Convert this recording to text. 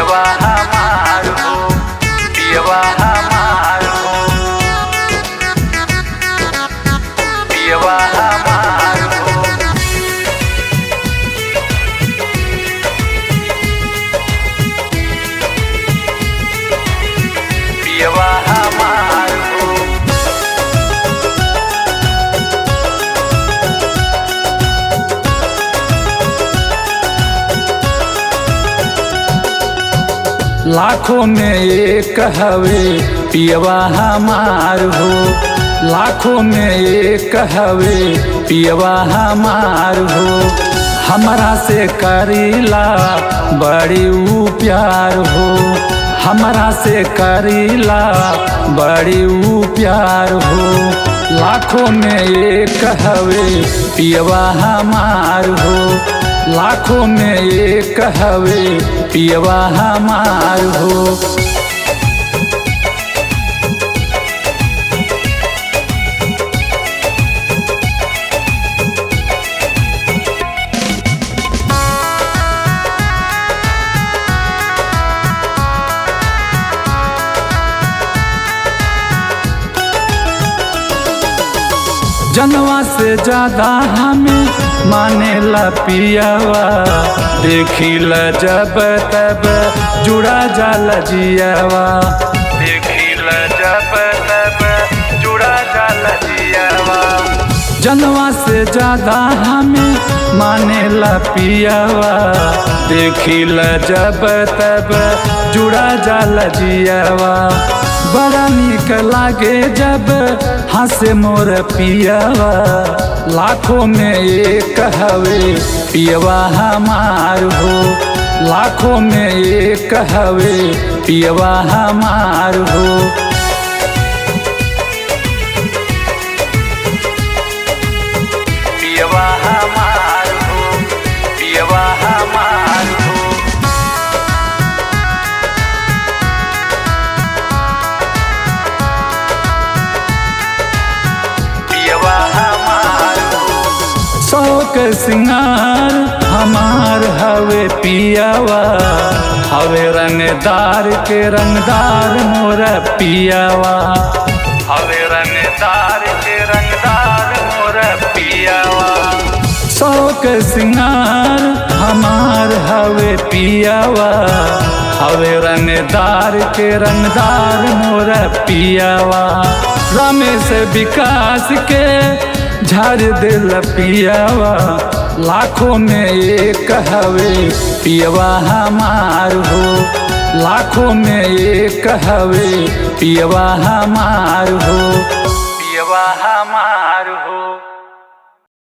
पियवा हमार हो, पियवा हमार हो, पियवा हमार हो। पियवा हमार हो। लाखों में एक हवे पियवा हमार हो, लाखों में एक हवे पियवा हमार हो। हमरा से करीला बड़ी ऊ प्यार हो, हमरा से करीला बड़ी ऊ प्यार हो। लाखों में एक हवे पियवा हमार हो, लाखों में एक हवे पियवा हमार हो। जनवा से ज्यादा हमें मानेला पियवा, देखिला जब तब जुड़ा जाला जियवा, देखिला जब तब जुड़ा जाला जियवा। जनवा से ज्यादा हमें मानेला पियवा, देखिला जब तब जुड़ा जाला जियवा। बड़ा निक लागे जब हंसे मोर पियवा, लाखों में एक हवे पियवा हमार हो, लाखों में एक हवे पियवा हमार हो। पियवा हमार हो, पियवा हमार हो। शौक सिंगार हमार हवे पियवा, हवे रंगदार के रंगदार मोर पियवा, हवे रंगदार के रंगदार मोर पियवा। शौक सिंगार हमार हवे पियवा, हवे रंगदार के रंगदार मोर पियवा। रमेश विकास के झाड़ दिल पियवा, लाखों में एक हवे पियवा हमार हो, लाखों में एक हवे पियवा हमार हो, पियवा हमार हो।